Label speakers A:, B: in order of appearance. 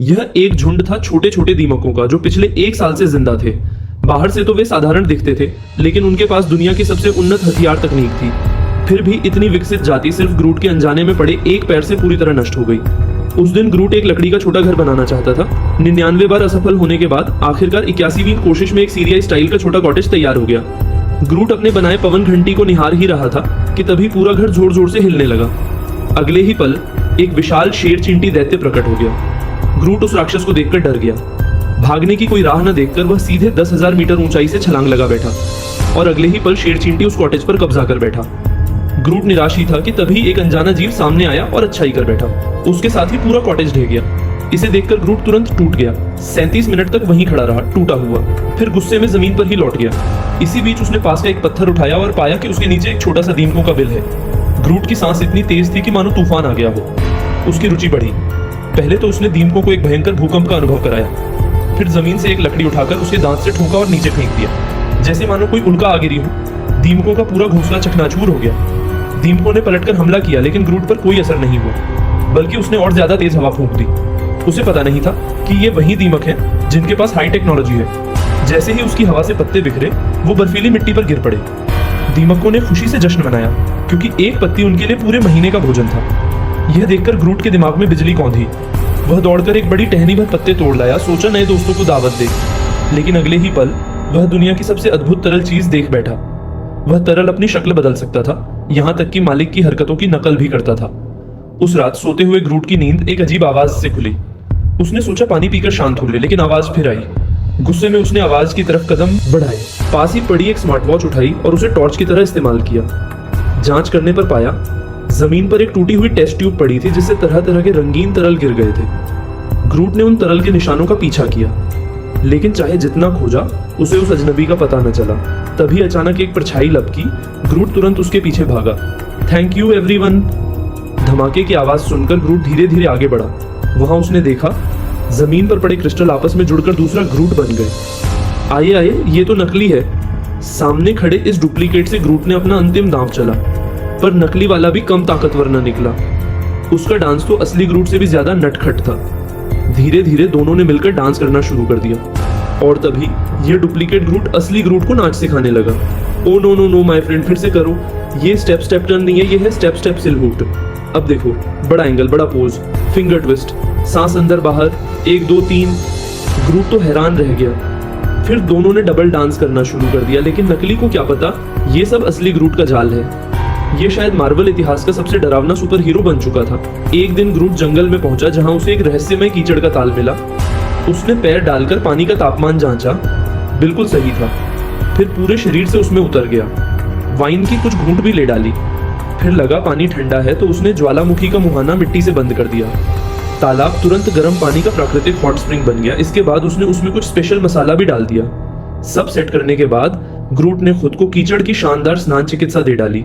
A: यह एक झुंड था छोटे छोटे दीमकों का जो पिछले 1 साल से जिंदा थे। बाहर से तो वे साधारण दिखते थे, लेकिन उनके पास दुनिया की सबसे उन्नत हथियार तकनीक थी। फिर भी इतनी विकसित जाति सिर्फ ग्रूट के अनजाने में पड़े एक पैर से पूरी तरह नष्ट हो गई। उस दिन ग्रूट एक लकड़ी का छोटा घर बनाना चाहता था। 99 बार असफल होने के बाद आखिरकार 81वीं कोशिश में एक सीरिया स्टाइल का छोटा कॉटेज तैयार हो गया। ग्रूट अपने बनाए पवन घंटी को निहार ही रहा था कि तभी पूरा घर जोर जोर से हिलने लगा। अगले ही पल एक विशाल शेर चींटी दैत्य प्रकट हो गया। ग्रूट उस राक्षस को देखकर डर गया। भागने की कोई राह न देखकर वह सीधे 10,000 मीटर ऊंचाई से छलांग लगा बैठा और अगले ही पल शेर चींटी उस कॉटेज पर कब्जा कर बैठा। ग्रूट निराश ही था कि तभी एक अनजाना जीव सामने आया और अच्छाई कर बैठा। उसके साथ ही पूरा कॉटेज ढह गया। इसे देखकर ग्रूट तुरंत टूट गया। 37 मिनट तक वहीं खड़ा रहा, टूटा हुआ, फिर गुस्से में जमीन पर ही लौट गया। इसी बीच उसने पास का एक पत्थर उठाया और पाया कि उसके नीचे एक छोटा सा दीमकों का बिल है। ग्रूट की सांस इतनी तेज थी कि मानो तूफान आ गया हो। उसकी रुचि बढ़ी। पहले तो उसने दीमकों को एक भयंकर भूकंप का अनुभव कराया, फिर जमीन से एक लकड़ी उठाकर उसके दांत से ठोका और नीचे फेंक दिया, जैसे मानो कोई उल्का आ गिरी हो। दीमकों का पूरा घोंसला चकनाचूर हो गया। दीमकों ने पलटकर हमला किया, लेकिन ग्रूट पर कोई असर नहीं हुआ, बल्कि उसने और ज्यादा तेज हवा फूंक दी। उसे पता नहीं था कि ये वही दीमक हैं जिनके पास हाई टेक्नोलॉजी है। जैसे ही उसकी हवा से पत्ते बिखरे, वो बर्फीली मिट्टी पर गिर पड़े। दीमकों ने खुशी से जश्न मनाया, क्योंकि एक पत्ती उनके लिए पूरे महीने का भोजन था। यह देखकर ग्रूट के दिमाग में बिजली कौंधी। वह दौड़कर एक बड़ी टहनी भर पत्ते तोड़ लाया, सोचा नए दोस्तों को दावत दे। लेकिन अगले ही पल वह दुनिया की सबसे अद्भुत तरल चीज देख बैठा। वह तरल अपनी शक्ल बदल सकता था, यहाँ तक कि मालिक की हरकतों की नकल भी करता था। उस रात सोते हुए ग्रूट की नींद एक अजीब आवाज से खुली। उसने सोचा पानी पीकर शांत हो ले, लेकिन आवाज फिर आई। गुस्से में उसने आवाज की तरफ कदम बढ़ाए, पास ही पड़ी एक स्मार्ट वॉच उठाई और उसे टॉर्च की तरह इस्तेमाल किया। जांच करने पर पाया जमीन पर एक टूटी हुई टेस्ट ट्यूब पड़ी थी, जिससे तरह तरह के रंगीन तरल गिर गए थे। ग्रूट ने उन तरल के निशानों का पीछा किया, लेकिन चाहे जितना खोजा उसे उस अजनबी का पता न चला। तभी अचानक एक परछाई लपकी। ग्रूट तुरंत उसके पीछे भागा। Thank you everyone. धमाके की आवाज सुनकर ग्रूट धीरे धीरे आगे बढ़ा। वहां उसने देखा जमीन पर पड़े क्रिस्टल आपस में जुड़कर दूसरा ग्रूट बन गए। आइए आइए, ये तो नकली है। सामने खड़े इस डुप्लीकेट से ग्रूट ने अपना अंतिम दांव चला, पर नकली वाला भी कम ताकतवर न निकला। उसका डांस तो असली ग्रूट से भी ज्यादा नटखट था। धीरे धीरे दोनों ने मिलकर डांस करना शुरू कर दिया, और तभी ये डुप्लीकेट ग्रूट असली ग्रूट को नाच सिखाने लगा। Oh no no no my friend, फिर से करो। ये स्टेप स्टेप टर्न नहीं है, ये है स्टेप स्टेप सिलहूट। अब देखो, बड़ा एंगल, बड़ा पोज, फिंगर ट्विस्ट, सांस अंदर बाहर, 1 2 3। ग्रूट तो हैरान रह गया। फिर दोनों ने डबल डांस करना शुरू कर दिया, लेकिन नकली को क्या पता ये सब असली ग्रूट का जाल है। ये शायद मार्वल इतिहास का सबसे डरावना सुपर हीरो बन चुका था। एक दिन ग्रूट जंगल में पहुंचा, जहां उसे एक रहस्यमय कीचड़ का ताल मिला। उसने पैर डालकर पानी का तापमान जांचा, बिल्कुल सही था। फिर पूरे शरीर से उसमें उतर गया। वाइन की कुछ घूंट भी ले डाली। फिर लगा पानी ठंडा है, तो उसने ज्वालामुखी का मुहाना मिट्टी से बंद कर दिया। तालाब तुरंत गर्म पानी का प्राकृतिक हॉट स्प्रिंग बन गया। इसके बाद उसने उसमें कुछ स्पेशल मसाला भी डाल दिया। सब सेट करने के बाद ग्रूट ने खुद को कीचड़ की शानदार स्नान चिकित्सा दे डाली।